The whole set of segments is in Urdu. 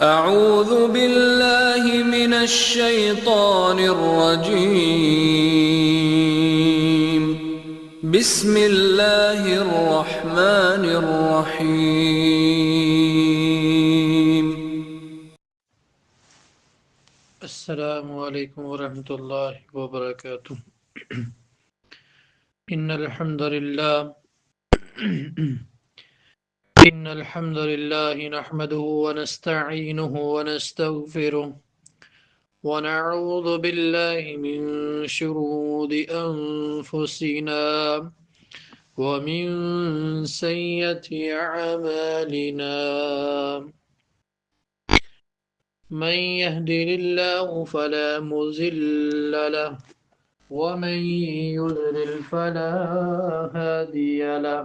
أعوذ بالله من الشيطان الرجيم. بسم الله الرحمن الرحيم. السلام علیکم ورحمۃ اللہ وبرکاتہ۔ ان الحمد للہ نحمده ونستعینه ونستغفره ونعوذ باللہ من شرور انفسنا ومن سیئات اعمالنا، من يهده الله فلا مضل له ومن يضلل فلا هادي له،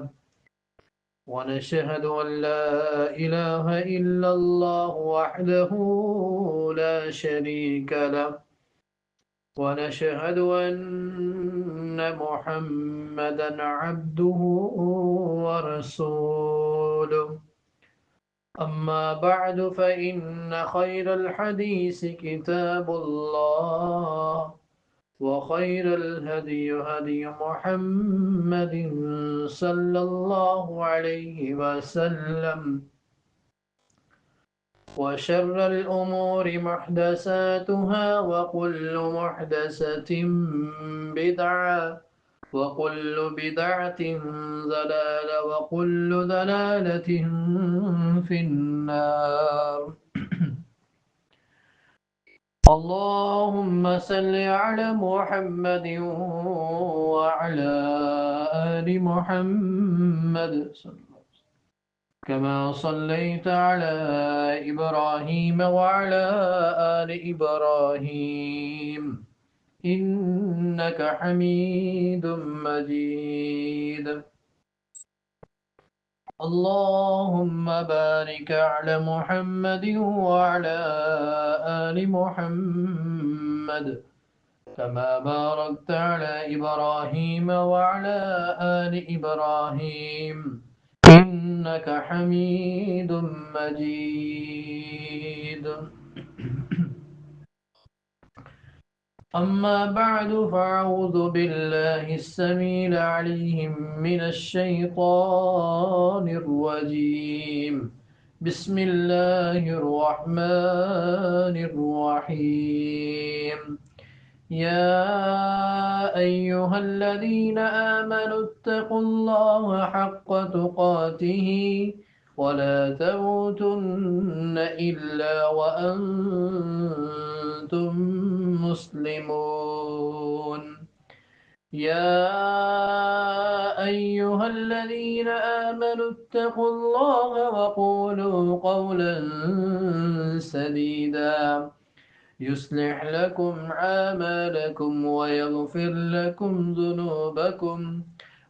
ونشهد أن لا إله إلا الله وحده لا شريك له، ونشهد أن محمدا عبده ورسوله. أما بعد فإن خير الحديث كتاب الله، وخير الهدي هدي محمد صلى الله عليه وسلم، وشر الأمور محدثاتها، وكل محدثة بدعة، وكل بدعة ضلالة، وكل ضلالة في النار. اللهم صل على محمد وعلى آل محمد كما صليت على إبراهيم وعلى آل إبراهيم إنك حميد مجيد. اللهم بارك على محمد وعلى آل محمد كما باركت على إبراهيم وعلى آل إبراهيم إنك حميد مجيد. أما بعد فأعوذ بالله السميع العليم من الشيطان الرجيم. بسم الله الرحمن الرحيم. يا أيها الذين آمنوا اتقوا الله حق تقاته ولا تموتن إلا وأنتم مسلمون. يا أيها الذين آمنوا اتقوا الله وقولوا قولا سديدا يصلح لكم أعمالكم ويغفر لكم ذنوبكم،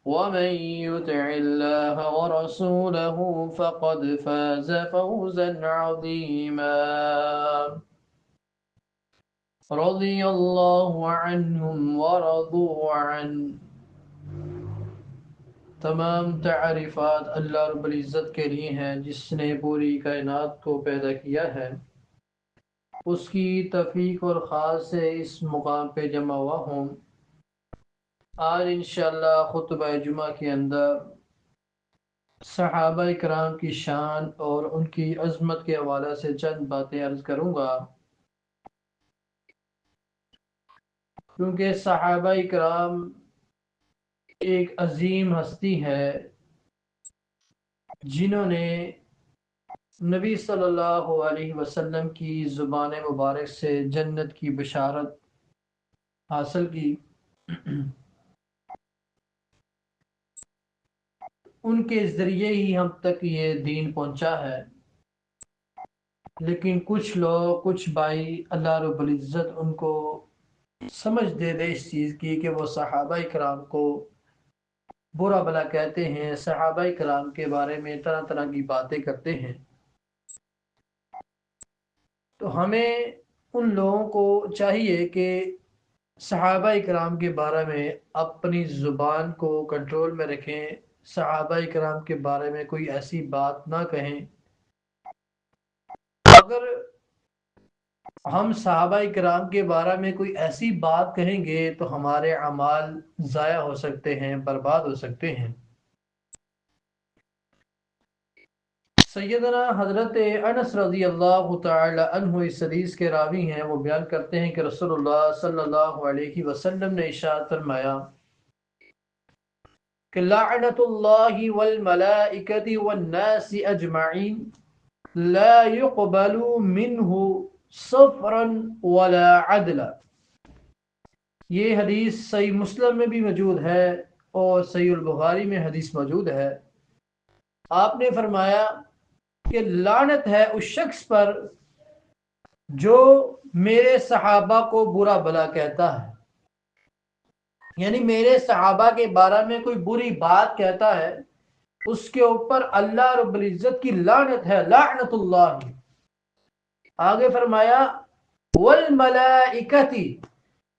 ومن يطع الله ورسوله فقد فاز فوزا عظيما. رضي الله عنهم ورضوا عنه. تمام تعریفات اللہ رب العزت کے لیے ہیں جس نے پوری کائنات کو پیدا کیا ہے، اس کی توفیق اور خاص سے اس مقام پہ جمع ہوا ہوں۔ آج انشاءاللہ خطبہ جمعہ کے اندر صحابہ کرام کی شان اور ان کی عظمت کے حوالے سے چند باتیں عرض کروں گا، کیونکہ صحابہ کرام ایک عظیم ہستی ہے جنہوں نے نبی صلی اللہ علیہ وسلم کی زبان مبارک سے جنت کی بشارت حاصل کی۔ ان کے ذریعے ہی ہم تک یہ دین پہنچا ہے، لیکن کچھ لوگ، کچھ بھائی، اللہ رب العزت ان کو سمجھ دے اس چیز کی کہ وہ صحابہ کرام کو برا بھلا کہتے ہیں، صحابہ کرام کے بارے میں طرح طرح کی باتیں کرتے ہیں۔ تو ہمیں ان لوگوں کو چاہیے کہ صحابہ کرام کے بارے میں اپنی زبان کو کنٹرول میں رکھیں، صحابہ کرام کے بارے میں کوئی ایسی بات نہ کہیں اگر ہم صحابہ کرام کے بارے میں کوئی ایسی بات کہیں گے تو ہمارے اعمال ضائع ہو سکتے ہیں، برباد ہو سکتے ہیں۔ سیدنا حضرت انس رضی اللہ تعالی عنہ اس حدیث کے راوی ہیں، وہ بیان کرتے ہیں کہ رسول اللہ صلی اللہ علیہ وسلم نے ارشاد فرمایا کہ لعنت اللہ والملائکۃ والناس اجمعین لا يقبل منه صفرا ولا عدلا۔ یہ حدیث صحیح مسلم میں بھی موجود ہے اور صحیح البخاری میں حدیث موجود ہے۔ آپ نے فرمایا کہ لعنت ہے اس شخص پر جو میرے صحابہ کو برا بھلا کہتا ہے، یعنی میرے صحابہ کے بارے میں کوئی بری بات کہتا ہے، اس کے اوپر اللہ رب العزت کی لعنت ہے، لعنت اللہ۔ آگے فرمایا والملائکۃ،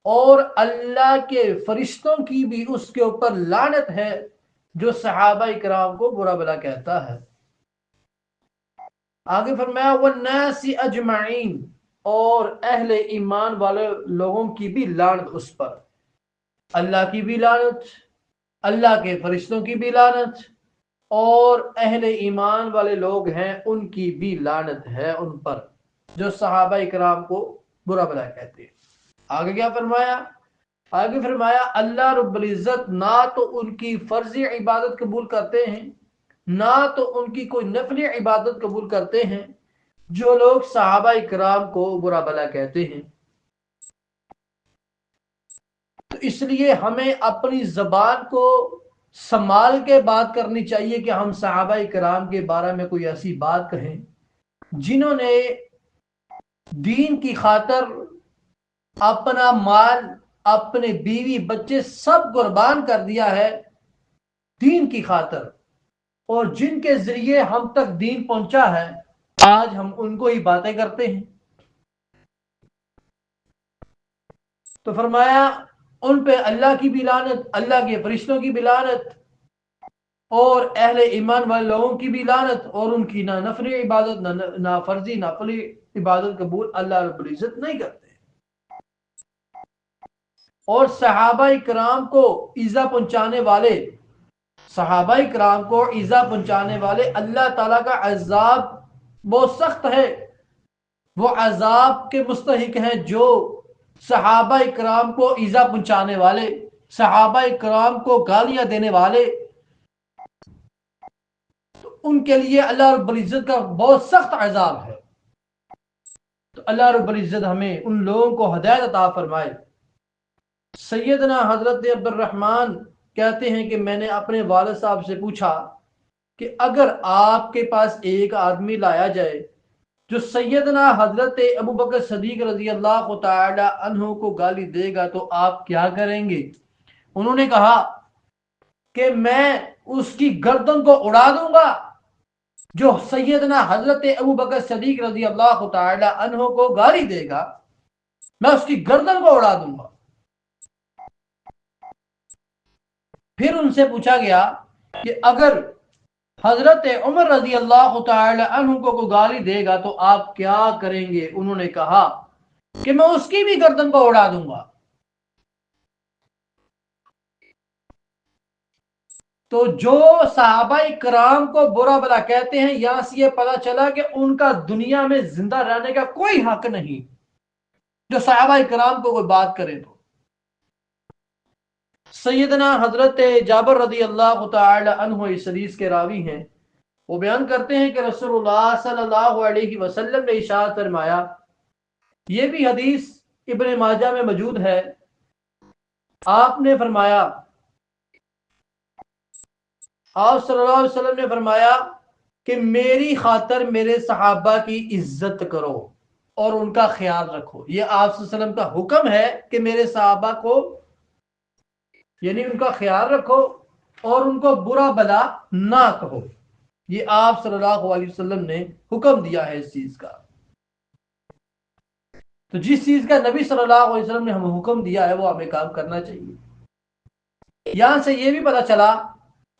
اور اللہ کے فرشتوں کی بھی اس کے اوپر لعنت ہے جو صحابہ کرام کو برا بھلا کہتا ہے۔ آگے فرمایا والناس اجمعین، اور اہل ایمان والے لوگوں کی بھی لعنت اس پر، اللہ کی بھی لعنت، اللہ کے فرشتوں کی بھی لعنت، اور اہل ایمان والے لوگ ہیں ان کی بھی لعنت ہے ان پر جو صحابہ کرام کو برا بھلا کہتے ہیں۔ آگے کیا فرمایا؟ آگے فرمایا اللہ رب العزت نہ تو ان کی فرضی عبادت قبول کرتے ہیں، نہ تو ان کی کوئی نفلی عبادت قبول کرتے ہیں جو لوگ صحابہ کرام کو برا بھلا کہتے ہیں۔ تو اس لیے ہمیں اپنی زبان کو سنبھال کے بات کرنی چاہیے کہ ہم صحابہ کرام کے بارے میں کوئی ایسی بات کہیں جنہوں نے دین کی خاطر اپنا مال، اپنے بیوی بچے سب قربان کر دیا ہے دین کی خاطر، اور جن کے ذریعے ہم تک دین پہنچا ہے، آج ہم ان کو ہی باتیں کرتے ہیں۔ تو فرمایا ان پہ اللہ کی بھی لعنت، اللہ کے فرشتوں کی بھی لعنت، اور اہل ایمان والے لوگوں کی بھی لعنت، اور ان کی نہ نفلی عبادت نہ فرضی نفلی عبادت قبول اللہ رب العزت نہیں کرتے۔ اور صحابہ کرام کو ایذا پہنچانے والے، صحابہ کرام کو ایذا پہنچانے والے اللہ تعالیٰ کا عذاب بہت سخت ہے، وہ عذاب کے مستحق ہیں جو صحابہ کرام کو ایذا پہنچانے والے، صحابہ کرام کو گالیاں دینے والے، تو ان کے لیے اللہ رب العزت کا بہت سخت عذاب ہے۔ تو اللہ رب العزت ہمیں ان لوگوں کو ہدایت عطا فرمائے۔ سیدنا حضرت عبد الرحمن کہتے ہیں کہ میں نے اپنے والد صاحب سے پوچھا کہ اگر آپ کے پاس ایک آدمی لایا جائے جو سیدنا حضرت ابو بکر صدیق رضی اللہ تعالی عنہ کو گالی دے گا تو آپ کیا کریں گے؟ انہوں نے کہا کہ میں اس کی گردن کو اڑا دوں گا، جو سیدنا حضرت ابو بکر صدیق رضی اللہ تعالی عنہ کو گالی دے گا میں اس کی گردن کو اڑا دوں گا۔ پھر ان سے پوچھا گیا کہ اگر حضرت عمر رضی اللہ تعالی عنہ کو گالی دے گا تو آپ کیا کریں گے؟ انہوں نے کہا کہ میں اس کی بھی گردن کو اڑا دوں گا۔ تو جو صحابہ کرام کو برا بھلا کہتے ہیں، یہاں سے یہ پتہ چلا کہ ان کا دنیا میں زندہ رہنے کا کوئی حق نہیں، جو صحابہ کرام کو کوئی بات کرے تو۔ سیدنا حضرت جابر رضی اللہ تعالی عنہ اس حدیث کے راوی ہیں، وہ بیان کرتے ہیں کہ رسول اللہ صلی اللہ علیہ وسلم نے ارشاد فرمایا، یہ بھی حدیث ابن ماجہ میں موجود ہے، آپ نے فرمایا، آپ صلی اللہ علیہ وسلم نے فرمایا کہ میری خاطر میرے صحابہ کی عزت کرو اور ان کا خیال رکھو۔ یہ آپ صلی اللہ علیہ وسلم کا حکم ہے کہ میرے صحابہ کو یعنی ان کا خیال رکھو اور ان کو برا بھلا نہ کہو۔ یہ آپ صلی اللہ علیہ وسلم نے حکم دیا ہے اس چیز کا۔ تو جس چیز کا نبی صلی اللہ علیہ وسلم نے ہمیں حکم دیا ہے وہ ہمیں کام کرنا چاہیے۔ یہاں سے یہ بھی پتہ چلا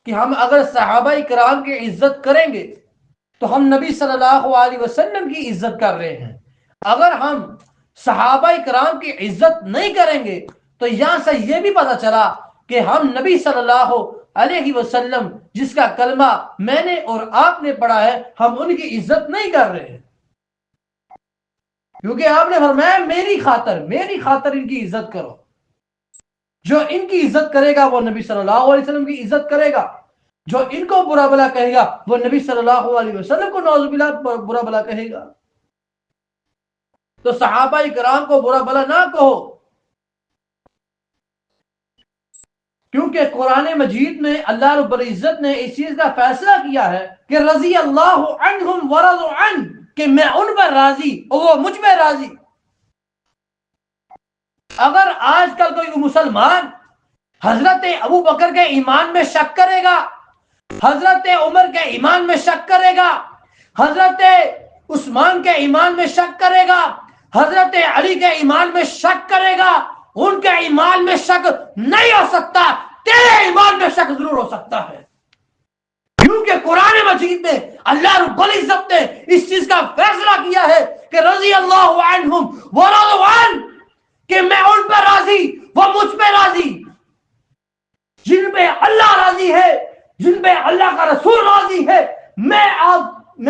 کہ ہم اگر صحابہ کرام کی عزت کریں گے تو ہم نبی صلی اللہ علیہ وسلم کی عزت کر رہے ہیں. اگر ہم صحابہ کرام کی عزت نہیں کریں گے تو یہاں سے یہ بھی پتہ چلا کہ ہم نبی صلی اللہ علیہ وسلم جس کا کلمہ میں نے اور آپ نے پڑھا ہے ہم ان کی عزت نہیں کر رہے ہیں. کیونکہ آپ نے فرمایا میری خاطر ان کی عزت کرو. جو ان کی عزت کرے گا وہ نبی صلی اللہ علیہ وسلم کی عزت کرے گا. جو ان کو برا بلا کہے گا وہ نبی صلی اللہ علیہ وسلم کو نعوذ باللہ برا بلا کہے گا. تو صحابہ کرام کو برا بلا نہ کہو، کیونکہ قرآن مجید میں اللہ رب العزت نے اس چیز کا فیصلہ کیا ہے کہ رضی اللہ عنہم ورضوا عنہ، کہ میں ان پر راضی اور وہ مجھ پہ راضی. اگر آج کل کوئی مسلمان حضرت ابو بکر کے ایمان میں شک کرے گا، حضرت عمر کے ایمان میں شک کرے گا، حضرت عثمان کے ایمان میں شک کرے گا، حضرت علی کے ایمان میں شک کرے گا، ان کے ایمان میں شک نہیں ہو سکتا، تیرے ایمان میں شک ضرور ہو سکتا ہے. کیونکہ قرآن مجید میں اللہ رب العزت نے اس چیز کا فیصلہ کیا ہے کہ رضی اللہ عنہم ورضوا عنہ، کہ میں ان پر راضی وہ مجھ پہ راضی. جن پہ اللہ راضی ہے، جن پہ اللہ کا رسول راضی ہے، میں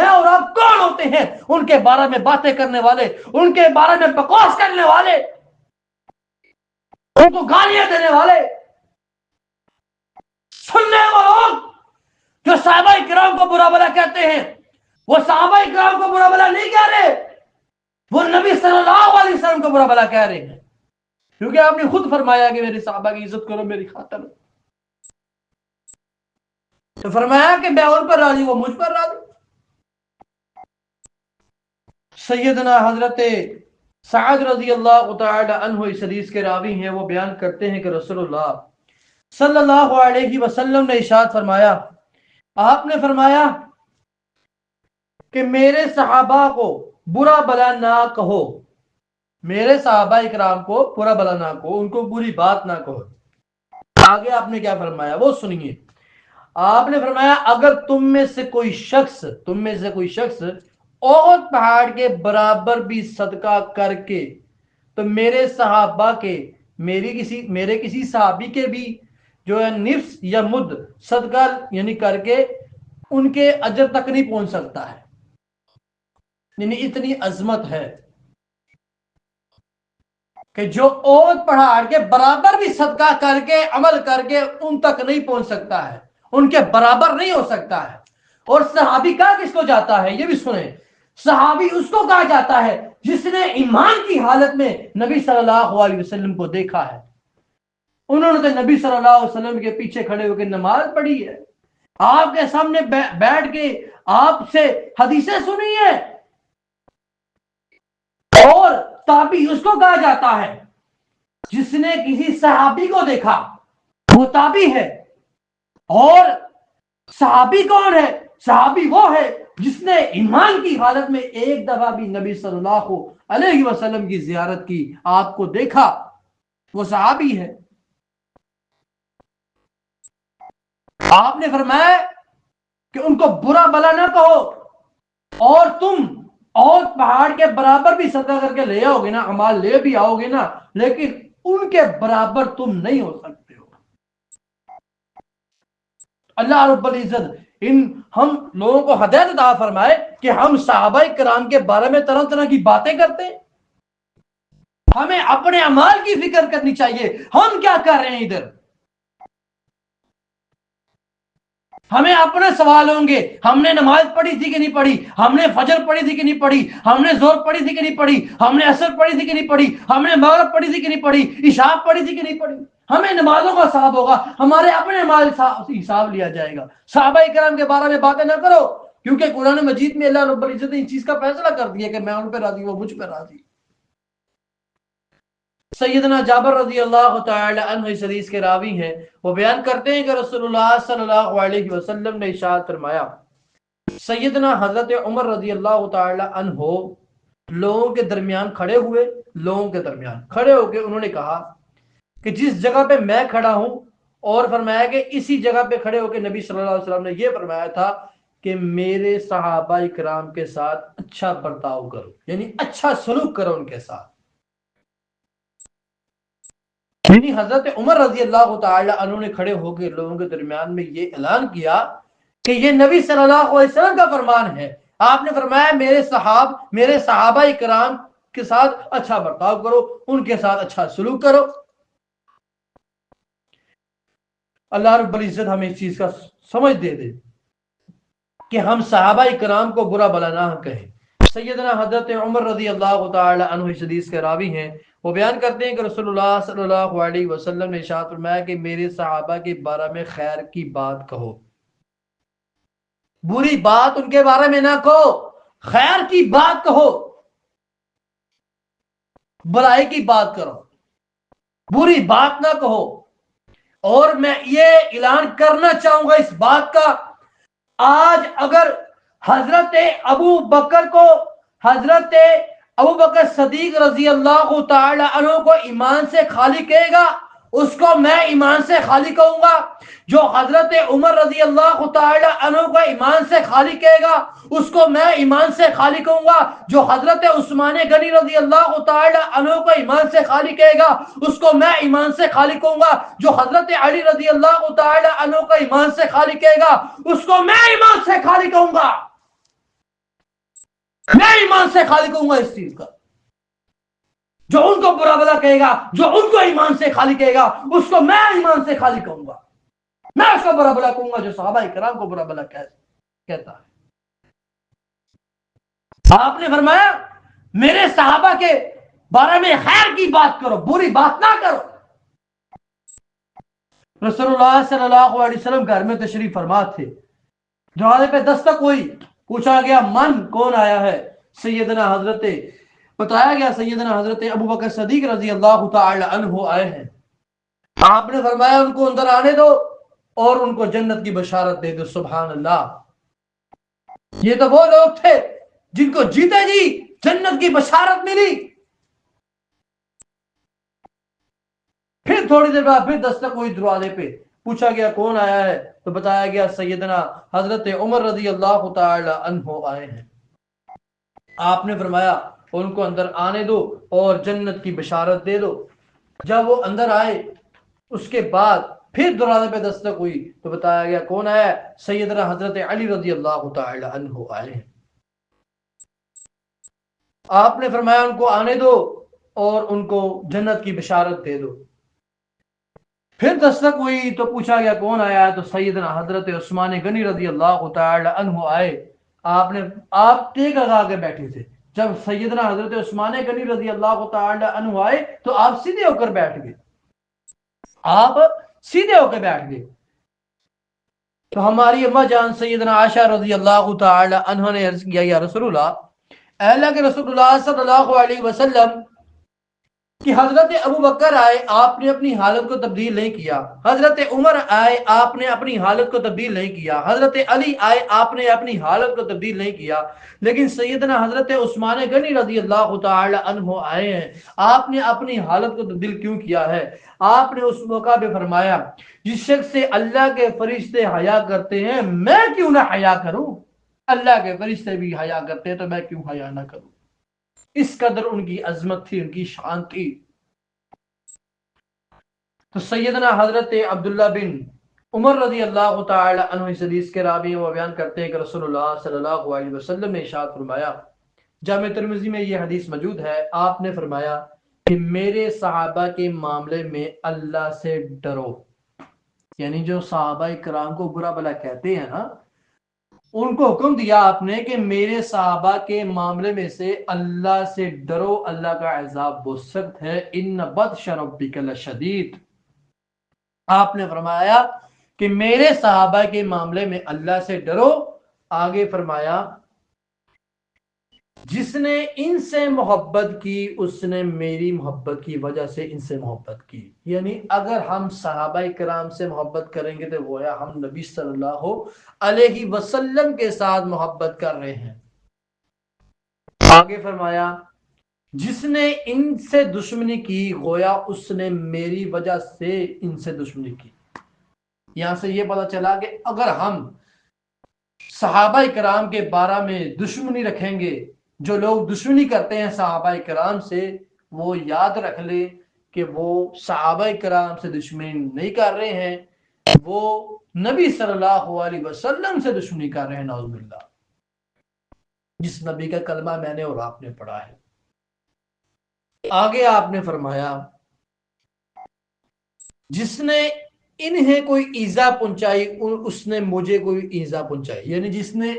اور آپ کون ہوتے ہیں ان کے بارے میں باتیں کرنے والے، ان کے بارے میں بکواس کرنے والے، ان کو گالیاں دینے والے. سننے وہ لوگ جو صحابہ کرام کو برا بلا کہتے ہیں، وہ صحابہ کرام کو برا بلا نہیں کہہ رہے، وہ نبی صلی اللہ علیہ وسلم کو برا بلا کہہ رہے ہیں. کیونکہ آپ نے خود فرمایا کہ میرے صحابہ کی عزت کرو میری خاطر. تو فرمایا کہ میں ان پر راضی وہ مجھ پر راضی. سیدنا حضرت سعد رضی اللہ تعالی عنہ اس حدیث کے راوی ہیں، وہ بیان کرتے ہیں کہ رسول اللہ صلی اللہ علیہ وسلم نے ارشاد فرمایا، آپ نے فرمایا کہ میرے صحابہ کو برا بلا نہ کہو، میرے صحابہ اکرام کو برا بلا نہ کہو، ان کو بری بات نہ کہو. آگے آپ نے کیا فرمایا وہ سنیے. آپ نے فرمایا اگر تم میں سے کوئی شخص احد پہاڑ کے برابر بھی صدقہ کر کے تو میرے صحابہ کے میرے کسی صحابی کے بھی جو ہے نفس یا مد صدقہ یعنی کر کے ان کے اجر تک نہیں پہنچ سکتا ہے. یعنی اتنی عظمت ہے کہ جو احد پہاڑ کے برابر بھی صدقہ کر کے عمل کر کے ان تک نہیں پہنچ سکتا ہے، ان کے برابر نہیں ہو سکتا ہے. اور صحابی کہا کس کو جاتا ہے یہ بھی سنیں. صحابی اس کو کہا جاتا ہے جس نے ایمان کی حالت میں نبی صلی اللہ علیہ وسلم کو دیکھا ہے. انہوں نے تو نبی صلی اللہ علیہ وسلم کے پیچھے کھڑے ہو کے نماز پڑھی ہے، آپ کے سامنے بیٹھ کے آپ سے حدیثیں سنی ہے. اور تابعی اس کو کہا جاتا ہے جس نے کسی صحابی کو دیکھا، وہ تابعی ہے. اور صحابی کون ہے؟ صحابی وہ ہے جس نے ایمان کی حالت میں ایک دفعہ بھی نبی صلی اللہ علیہ وسلم کی زیارت کی، آپ کو دیکھا، وہ صحابی ہے. آپ نے فرمایا کہ ان کو برا بلا نہ کہو، اور تم اور پہاڑ کے برابر بھی صدقہ کر کے لے آؤ گے نا، اعمال لے بھی آؤ گے نا، لیکن ان کے برابر تم نہیں ہو سکتے ہو. اللہ رب العزت ہم لوگوں کو ہدایت عطا فرمائے کہ ہم صحابہ کرام کے بارے میں طرح طرح کی باتیں کرتے ہیں. ہمیں اپنے اعمال کی فکر کرنی چاہیے، ہم کیا کر رہے ہیں ادھر. ہمیں اپنے سوال ہوں گے، ہم نے نماز پڑھی تھی کہ نہیں پڑھی، ہم نے فجر پڑھی تھی کہ نہیں پڑھی، ہم نے زور پڑھی تھی کہ نہیں پڑھی، ہم نے عصر پڑھی تھی کہ نہیں پڑھی، ہم نے مغرب پڑھی تھی کہ نہیں پڑھی، عشاء پڑھی تھی کہ نہیں پڑھی. ہمیں نمازوں کا حساب ہوگا، ہمارے اپنے مال حساب لیا جائے گا. صحابہ کرام کے بارے میں باتیں نہ کرو، کیونکہ قرآن مجید میں اللہ رب العزت نے اس چیز کا فیصلہ کر دیا کہ میں ان پہ راضی وہ مجھ پہ راضی. سیدنا جابر رضی اللہ تعالی عنہ اس حدیث کے راوی ہیں، وہ بیان کرتے ہیں کہ رسول اللہ صلی اللہ علیہ وسلم نے ارشاد فرمایا، سیدنا حضرت عمر رضی اللہ تعالی عنہ لوگوں کے درمیان کھڑے ہو کے انہوں نے کہا کہ جس جگہ پہ میں کھڑا ہوں، اور فرمایا کہ اسی جگہ پہ کھڑے ہو کے نبی صلی اللہ علیہ وسلم نے یہ فرمایا تھا کہ میرے صحابہ کرام کے ساتھ اچھا برتاؤ کرو، یعنی اچھا سلوک کرو ان کے ساتھ۔ یعنی حضرت عمر رضی اللہ تعالی عنہ نے کھڑے ہو کے لوگوں کے درمیان میں یہ اعلان کیا کہ یہ نبی صلی اللہ علیہ وسلم کا فرمان ہے۔ آپ نے فرمایا میرے صحابہ کرام کے ساتھ اچھا برتاؤ کرو، ان کے ساتھ اچھا سلوک کرو۔ اللہ رب العزت ہمیں اس چیز کا سمجھ دے دے کہ ہم صحابہ کرام کو برا بلا نہ کہیں۔ سیدنا حضرت عمر رضی اللہ تعالی عنہ اس حدیث کے راوی ہیں، وہ بیان کرتے ہیں کہ رسول اللہ صلی اللہ علیہ وسلم نے ارشاد فرمایا کہ میرے صحابہ کے بارے میں خیر کی بات کہو، بری بات ان کے بارے میں نہ کہو، خیر کی بات کہو، بلائی کی بات کرو، بری بات نہ کہو۔ اور میں یہ اعلان کرنا چاہوں گا اس بات کا، آج اگر حضرت ابو بکر صدیق رضی اللہ تعالی عنہ کو ایمان سے خالی کہے گا، اس کو میں ایمان سے خالی کہوں گا۔ جو حضرت عمر رضی اللہ تعالی عنہ کو ایمان سے خالی کہے گا، اس کو میں ایمان سے خالی کہوں گا۔ جو حضرت عثمان غنی رضی اللہ تعالی عنہ کو ایمان سے خالی کہے گا، اس کو میں ایمان سے خالی کہوں گا۔ جو حضرت علی رضی اللہ تعالی عنہ کو ایمان سے خالی کہے گا، اس کو میں ایمان سے خالی کہوں گا۔ میں ایمان سے خالی کہوں گا اس چیز کا۔ جو ان کو برا بلا کہے گا، جو ان کو ایمان سے خالی کہے گا، اس کو میں ایمان سے خالی کہوں گا۔ میں اس کو برا بلا کہوں گا جو صحابہ کرام کو برا بلا کہتا ہے۔ آپ نے فرمایا میرے صحابہ کے بارے میں خیر کی بات کرو، بری بات نہ کرو۔ رسول اللہ صلی اللہ علیہ وسلم گھر میں تشریف فرما تھے، دروازے پہ دستک ہوئی، پوچھا گیا من کون آیا ہے؟ بتایا گیا سیدنا حضرت ابو بکر صدیق رضی اللہ تعالی عنہ آئے ہیں۔ آپ نے فرمایا ان کو اندر آنے دو اور ان کو جنت کی بشارت دے دو۔ سبحان اللہ، یہ تو وہ لوگ تھے جن کو جیتے جی جنت کی بشارت ملی۔ پھر تھوڑی دیر بعد پھر دستک ہوئی دروازے پہ، پوچھا گیا کون آیا ہے؟ تو بتایا گیا سیدنا حضرت عمر رضی اللہ تعالی عنہ آئے ہیں۔ آپ نے فرمایا ان کو اندر آنے دو اور جنت کی بشارت دے دو۔ جب وہ اندر آئے اس کے بعد پھر دروازے پہ دستک ہوئی تو بتایا گیا کون آیا ہے؟ سیدنا حضرت علی رضی اللہ تعالی عنہ آئے ہیں۔ آپ نے فرمایا ان کو آنے دو اور ان کو جنت کی بشارت دے دو۔ پھر دستک ہوئی تو پوچھا گیا کون آیا ہے؟ تو سیدنا حضرت عثمان غنی رضی اللہ تعالی عنہ آئے۔ آپ ٹیک لگا کے بیٹھے تھے۔ جب سیدنا حضرت عثمان غنی رضی اللہ تعالی عنہ آئے تو آپ سیدھے ہو کر بیٹھ گئے۔ آپ سیدھے ہو کے بیٹھ گئے۔ تو ہماری اما جان سیدنا عائشہ رضی اللہ تعالی عنہ نے عرض کیا یا رسول اللہ، اللہ کے رسول اللہ صلی اللہ علیہ وسلم کہ حضرت ابو بکر آئے، آپ نے اپنی حالت کو تبدیل نہیں کیا۔ حضرت عمر آئے، آپ نے اپنی حالت کو تبدیل نہیں کیا۔ حضرت علی آئے، آپ نے اپنی حالت کو تبدیل نہیں کیا، لیکن سیدنا حضرت عثمان غنی رضی اللہ تعالی عنہ آئے ہیں، آپ نے اپنی حالت کو تبدیل کیوں کیا ہے؟ آپ نے اس موقع پہ فرمایا جس شخص سے اللہ کے فرشتے حیا کرتے ہیں میں کیوں نہ حیا کروں؟ اللہ کے فرشتے بھی حیا کرتے ہیں تو میں کیوں حیا نہ کروں؟ اس قدر ان کی عظمت تھی، ان کی شان تھی۔ تو سیدنا حضرت عبداللہ بن عمر رضی اللہ تعالی عنہ اس حدیث کے راوی ہیں، وہ بیان کرتے ہیں کہ رسول اللہ صلی اللہ علیہ وسلم نے ارشاد فرمایا، جامع ترمذی میں یہ حدیث موجود ہے، آپ نے فرمایا کہ میرے صحابہ کے معاملے میں اللہ سے ڈرو۔ یعنی جو صحابہ کرام کو برا بلا کہتے ہیں نا، ان کو حکم دیا آپ نے کہ میرے صحابہ کے معاملے میں سے اللہ سے ڈرو، اللہ کا عذاب بہت سخت ہے، ان بطش ربک لشدید۔ آپ نے فرمایا کہ میرے صحابہ کے معاملے میں اللہ سے ڈرو۔ آگے فرمایا جس نے ان سے محبت کی اس نے میری محبت کی وجہ سے ان سے محبت کی۔ یعنی اگر ہم صحابہ کرام سے محبت کریں گے تو گویا ہم نبی صلی اللہ علیہ وسلم کے ساتھ محبت کر رہے ہیں۔ آگے فرمایا جس نے ان سے دشمنی کی گویا اس نے میری وجہ سے ان سے دشمنی کی۔ یہاں سے یہ پتا چلا کہ اگر ہم صحابہ کرام کے بارے میں دشمنی رکھیں گے، جو لوگ دشمنی کرتے ہیں صحابہ کرام سے، وہ یاد رکھ لیں کہ وہ صحابہ کرام سے دشمنی نہیں کر رہے ہیں، وہ نبی صلی اللہ علیہ وسلم سے دشمنی کر رہے ہیں، نعوذ باللہ، جس نبی کا کلمہ میں نے اور آپ نے پڑھا ہے۔ آگے آپ نے فرمایا جس نے انہیں کوئی ایذا پہنچائی اس نے مجھے کوئی ایذا پہنچائی، یعنی جس نے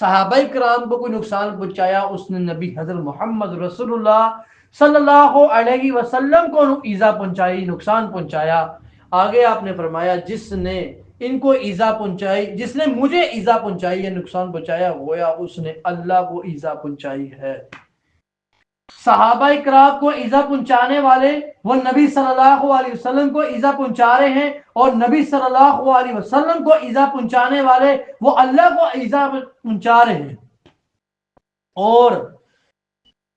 صحابہ کرام کو کوئی نقصان پہنچایا اس نے نبی حضرت محمد رسول اللہ صلی اللہ علیہ وسلم کو ایذا پہنچائی، نقصان پہنچایا۔ آگے آپ نے فرمایا جس نے ان کو ایذا پہنچائی، جس نے مجھے ایذا پہنچائی یا نقصان پہنچایا، گویا اس نے اللہ کو ایذا پہنچائی ہے۔ صحابہ کرام کو ایذا پہنچانے والے وہ نبی صلی اللہ علیہ وسلم کو ایذا پہنچا رہے ہیں، اور نبی صلی اللہ علیہ وسلم کو ایذا پہنچانے والے وہ اللہ کو ایذا پہنچا رہے ہیں، اور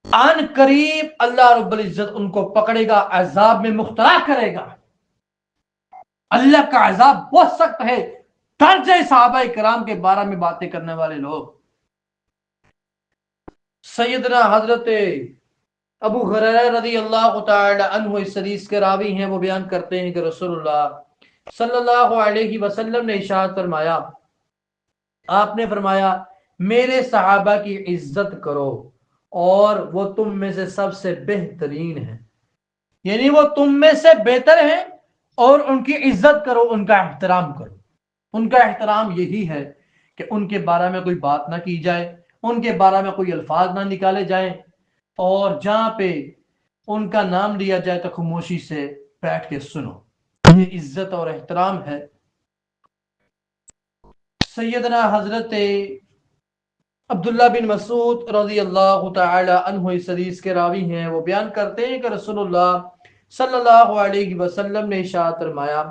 آن قریب اللہ رب العزت ان کو پکڑے گا، عذاب میں مبتلا کرے گا۔ اللہ کا عذاب بہت سخت ہے، ڈر جائے صحابہ کرام کے بارے میں باتیں کرنے والے لوگ۔ سیدنا حضرت ابو ہریرہ رضی اللہ تعالی عنہ اس حدیث کے راوی ہیں، وہ بیان کرتے ہیں کہ رسول اللہ صلی اللہ علیہ وسلم نے ارشاد فرمایا، آپ نے فرمایا میرے صحابہ کی عزت کرو اور وہ تم میں سے سب سے بہترین ہیں، یعنی وہ تم میں سے بہتر ہیں، اور ان کی عزت کرو، ان کا احترام کرو۔ ان کا احترام یہی ہے کہ ان کے بارے میں کوئی بات نہ کی جائے، ان کے بارے میں کوئی الفاظ نہ نکالے جائیں، اور جہاں پہ ان کا نام لیا جائے تو خاموشی سے بیٹھ کے سنو۔ یہ عزت اور احترام ہے۔ سیدنا حضرت عبداللہ بن مسعود رضی اللہ تعالی عنہ اس حدیث کے راوی ہیں، وہ بیان کرتے ہیں کہ رسول اللہ صلی اللہ علیہ وسلم نے ارشاد فرمایا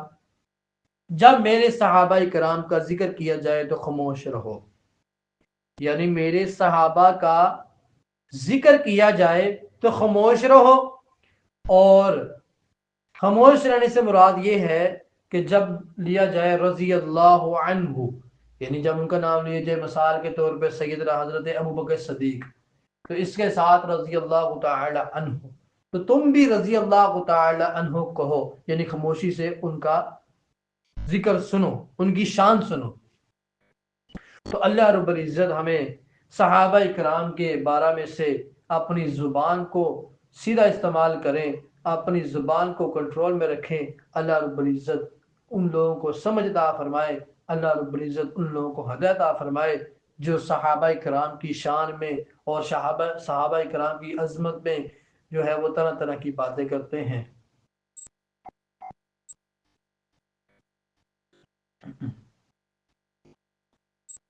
جب میرے صحابہ کرام کا ذکر کیا جائے تو خاموش رہو، یعنی میرے صحابہ کا ذکر کیا جائے تو خاموش رہو، اور خاموش رہنے سے مراد یہ ہے کہ جب لیا جائے رضی اللہ عنہ، یعنی جب ان کا نام لیا جائے مثال کے طور پہ سیدنا حضرت ابوبکر صدیق، تو اس کے ساتھ رضی اللہ تعالی عنہ، تو تم بھی رضی اللہ تعالی عنہ کہو، یعنی خاموشی سے ان کا ذکر سنو، ان کی شان سنو۔ تو اللہ رب العزت ہمیں صحابہ کرام کے بارے میں سے اپنی زبان کو سیدھا استعمال کریں، اپنی زبان کو کنٹرول میں رکھیں۔ اللہ رب العزت ان لوگوں کو سمجھ عطا فرمائے، اللہ رب العزت ان لوگوں کو ہدایت عطا فرمائے جو صحابہ کرام کی شان میں اور صحابہ کرام کی عظمت میں جو ہے وہ طرح طرح کی باتیں کرتے ہیں۔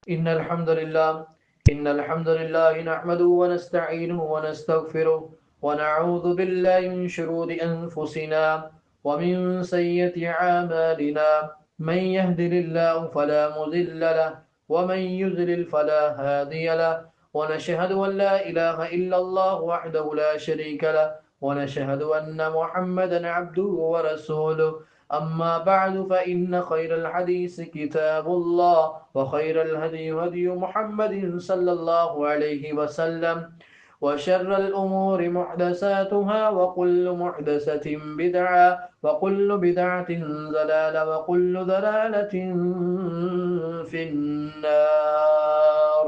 ان الحمد لله نحمده ونستعينه ونستغفره ونعوذ بالله من شرور انفسنا ومن سيئات اعمالنا، من يهده الله فلا مضل له ومن يضلل فلا هادي له، ونشهد ان لا اله الا الله وحده لا شريك له، ونشهد ان محمدا عبده ورسوله، أما بعد فإن خير الحديث كتاب الله، وخير الهدي هدي محمد صلى الله عليه وسلم، وشر الأمور محدثاتها، وكل محدثة بدعة، وكل بدعة ضلالة، وكل ضلالة في النار۔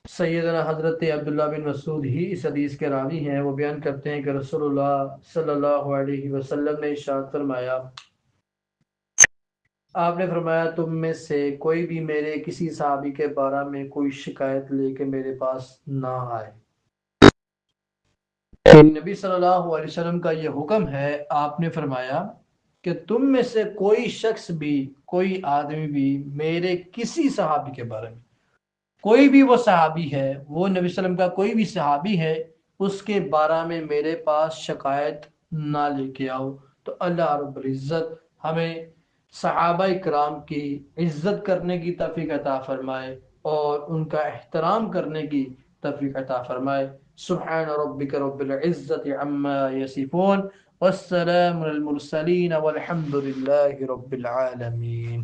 سیدنا حضرت عبداللہ بن مسعود ہی اس حدیث کے راوی ہیں، وہ بیان کرتے ہیں کہ رسول اللہ صلی اللہ علیہ وسلم نے ارشاد فرمایا، آپ نے فرمایا تم میں سے کوئی بھی میرے کسی صحابی کے بارے میں کوئی شکایت لے کے میرے پاس نہ آئے۔ نبی صلی اللہ علیہ وسلم کا یہ حکم ہے، آپ نے فرمایا کہ تم میں سے کوئی شخص بھی، کوئی آدمی بھی میرے کسی صحابی کے بارے میں، کوئی بھی وہ صحابی ہے، وہ نبی صلی اللہ علیہ وسلم کا کوئی بھی صحابی ہے، اس کے بارے میں میرے پاس شکایت نہ لے کے آؤ۔ تو اللہ رب العزت ہمیں صحابہ کرام کی عزت کرنے کی توفیق عطا فرمائے اور ان کا احترام کرنے کی توفیق عطا فرمائے۔ سبحان ربک رب العزت عما یصفون، والسلام علی المرسلین، والحمد للہ رب العالمین۔